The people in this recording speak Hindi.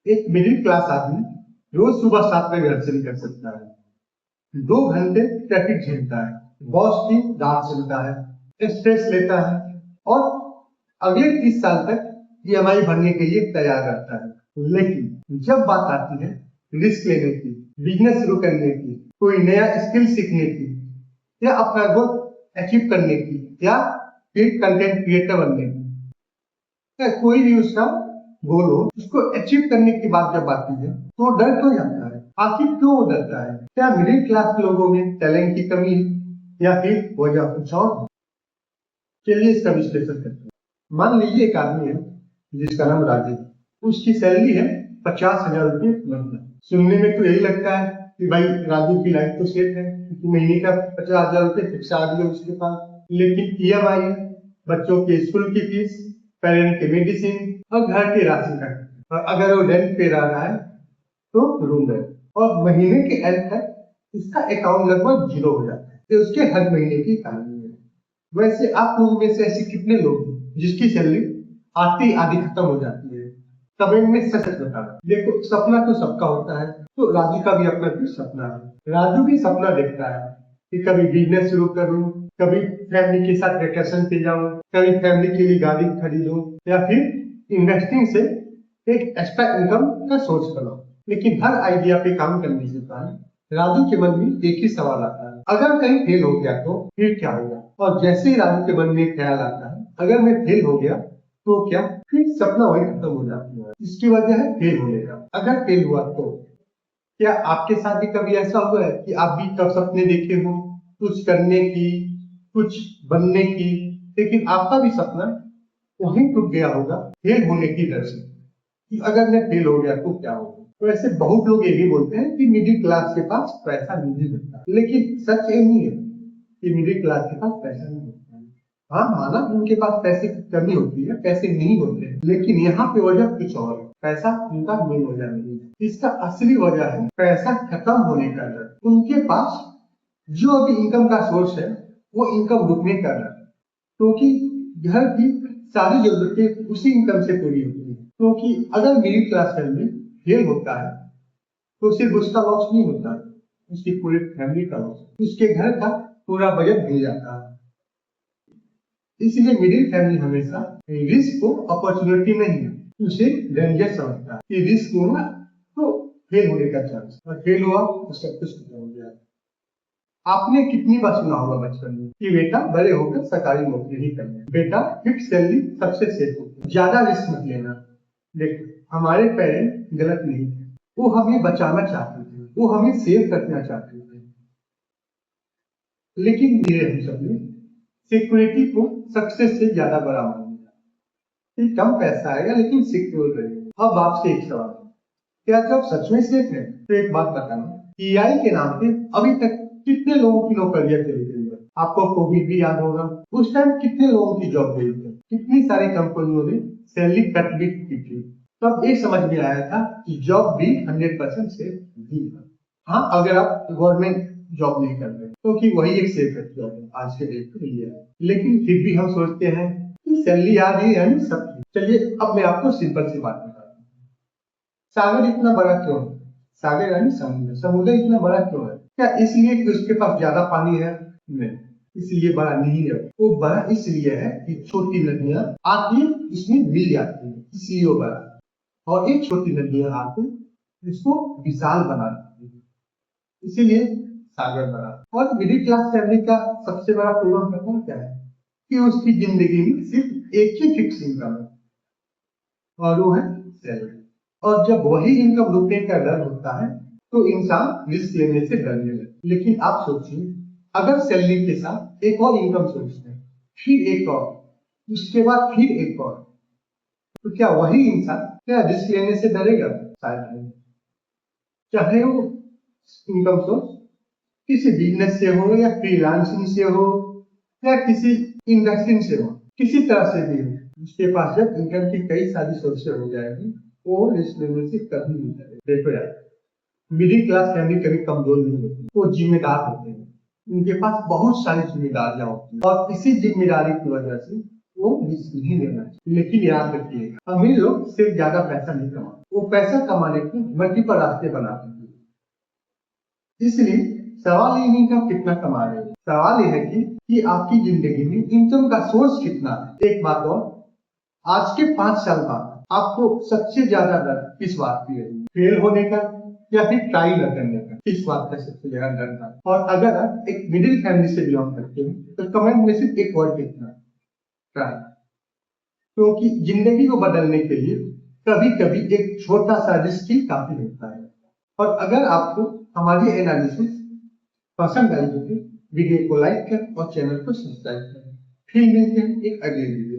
एक मिडिल क्लास आदमी रोज सुबह 7 बजे घर से निकल सकता है, 2 घंटे ट्रैफिक झेलता है, बॉस की डांट सुनता है, स्ट्रेस लेता है और अगले 30 साल तक ईएमआई भरने के लिए तैयार रहता है। लेकिन जब बात आती है रिस्क लेने की, बिजनेस शुरू करने की, कोई नया स्किल सीखने की या अपना गोल अचीव करने की या फिर कंटेंट क्रिएटर बनने की, या कोई भी उसका गोल हो, उसको अचीव करने की बात जब आती है तो डर क्यों जाता है? आखिर क्यों वो डरता है? क्या मिडिल क्लास लोगों में टैलेंट की कमी है या फिर वजह कुछ और है? चलिए इसका विश्लेषण करते हैं। मान लीजिए एक आदमी है जिसका नाम राजू, उसकी सैलरी है 50,000 रुपये महीना। सुनने में तो यही लगता है कि भाई राजू की लाइफ तो सेट है, क्योंकि महीने का 50,000 रुपये फिक्स आ गया उसके पास। लेकिन ईएमआई है, बच्चों के स्कूल की फीस, पेरेंट के मेडिसिन और घर के राशन का, और अगर वो रेंट पे रह रहा है तो रूम रेंट, और महीने के एंड तक इसका अकाउंट लगभग 0 हो जाता है। तो उसके हर महीने की कहानी है। वैसे आप लोगों में से ऐसे कितने लोग हैं जिसकी सैलरी आते ही आधी खत्म हो जाती है? कमेंट में सच बताना। देखो, सपना तो सबका होता है, तो राजू का भी अपना कुछ सपना है। राजू भी सपना देखता है कि कभी बिजनेस शुरू करूं, कभी फैमिली के साथ वेकेशन पे जाऊं, कभी फैमिली के लिए गाड़ी खरीदूं या फिर इन्वेस्टिंग से एक एक्स्ट्रा इनकम का सोर्स बनाऊं। लेकिन हर आइडिया पे काम करने से पहले राजू के मन में एक ही सवाल आता है, अगर कहीं फेल हो गया तो फिर क्या होगा? और जैसे ही राजू के मन में ख्याल आता है, अगर मैं फेल हो गया तो क्या, फिर सपना वही खत्म हो जाती है। इसकी वजह है फेल होने का। अगर फेल हुआ तो क्या आपके साथ भी कभी ऐसा हुआ है कि आप भी कब सपने देखे हो कुछ करने की, कुछ बनने की, लेकिन आपका भी सपना वहीं टूट गया होगा फेल होने की डर से कि अगर मैं फेल हो गया तो क्या होगा? तो ऐसे बहुत लोग ये भी बोलते हैं कि मिडिल क्लास के पास पैसा नहीं होता, लेकिन सच ये नहीं है कि मिडिल क्लास के पास पैसा नहीं होता है। हाँ, माना उनके पास पैसे की कमी होती है, पैसे नहीं होते हैं, लेकिन यहाँ पे वजह कुछ और है। पैसा उनका मेन वजह नहीं है। इसका असली वजह है पैसा खत्म होने का डर। उनके पास जो अभी इनकम का सोर्स है वो इनकम रुकने का डर, क्योंकि घर की सारी जरूरतें उसी इनकम से पूरी होती है। क्योंकि अगर मिडिल क्लास फैमिली फेल होता है तो सिर्फ उसका लॉस नहीं होता, उसकी पूरी फैमिली का लॉस, उसके घर का पूरा बजट गिर जाता है। इसलिए मिडिल फैमिली हमेशा रिस्क को अपॉर्चुनिटी नहीं, उसे डेंजर समझता है कि रिस्क होगा तो फेल होने का चांस, और फेल हुआ तो सब कुछ खत्म हो गया। आपने कितनी बार सुना होगा बचपन में कि बेटा बड़े होकर सरकारी नौकरी ही करना, बेटा फिक्स सैलरी सबसे सेफ होती है, ज्यादा रिस्क मत लेना। देखो, हमारे पेरेंट गलत नहीं थे, वो हमें बचाना चाहते थे, वो हमें सेव करना चाहते थे। लेकिन धीरे हम सबने सिक्योरिटी को सक्सेस से ज्यादा बड़ा मान लिया। कम पैसा आएगा लेकिन सिक्योर रहेगा। अब आपसे एक सवाल, क्या जब सच में सेफ है? तो एक बात बताना, एआई के नाम पे अभी तक कितने लोगों की नौकरियां चली गई है? आपको कोविड भी याद होगा, उस टाइम कितने लोगों की जॉब गई थी, कितनी सारी कंपनियों ने सैलरी कट भी की थी। तब ये समझ में आया था कि जॉब भी 100% सेफ नहीं है। हाँ, अगर आप गवर्नमेंट जॉब नहीं कर रहे, क्योंकि वही एक सेफ जॉब है आज के डेट के लिए। लेकिन फिर भी हम सोचते हैं कि सैलरी आ रही है यानी सब ठीक। चलिए अब मैं आपको सिंपल सी बात बताता हूँ, सागर इतना बड़ा क्यों है? सागर यानी समुद्र, समुद्र इतना बड़ा क्यों है? क्या इसलिए कि उसके पास ज्यादा पानी है? नहीं, इसलिए बड़ा नहीं है। वो बड़ा इसलिए है कि छोटी नदियां आके इसमें मिल जाती है, इसलिए वो बड़ा। और एक छोटी नदियां आके इसको विशाल बना देती है, इसीलिए सागर बड़ा। और मिडिल क्लास फैमिली का सबसे बड़ा प्रॉब्लम पता है क्या है? कि उसकी जिंदगी में सिर्फ एक ही फिक्स इनकम है, और वो है सैलरी। और जब वही इनकम रुकने का डर होता है तो इंसान रिस्क लेने से डरने लगता। लेकिन आप सोचिए, अगर सैलरी के साथ एक और इनकम सोर्स है, फिर एक और, उसके बाद फिर एक और, तो क्या वही इंसान क्या रिस्क लेने से डरेगा? शायद नहीं। चाहे वो इनकम सोर्स किसी बिजनेस से हो या फ्रीलांसिंग से हो या किसी इन्वेस्टिंग से हो, किसी तरह से भी हो, उसके पास जब इनकम की कई सारी सोर्सेज हो जाएगी वो रिस्क लेने से कभी नहीं डरेगा। देखो यार, मिडिल क्लास फैमिली कभी कमजोर नहीं होती, वो जिम्मेदार होते हैं, उनके पास बहुत सारी जिम्मेदारियां होती हैं, और इसी जिम्मेदारी की वजह से वो रिस्क नहीं लेना चाहिए। लेकिन याद रखिएगा, अमीर लोग सिर्फ ज्यादा पैसा नहीं कमाते, वो पैसा कमाने के मल्टीपल रास्ते बनाते हैं। इसलिए सवाल ये नहीं कि आप कितना कमा रहे हैं, सवाल ये है कि आपकी जिंदगी में इनकम का सोर्स कितना है। एक बात और, आज के 5 साल बाद आपको सबसे ज्यादा डर किस बात की है? फेल होने का या फिर ट्राई न करने का? किस बात का सबसे ज्यादा डर था? और अगर आप एक मिडिल फैमिली से बिलोंग करते हैं तो कमेंट में सिर्फ एक वर्ड लिखना, ट्राई। क्योंकि जिंदगी को बदलने के लिए कभी कभी एक छोटा सा रिस्क ही काफी होता है। और अगर आपको हमारी एनालिसिस पसंद आई तो वीडियो को लाइक करें और चैनल को सब्सक्राइब करें। फिर मिलते हैं एक अगले वीडियो।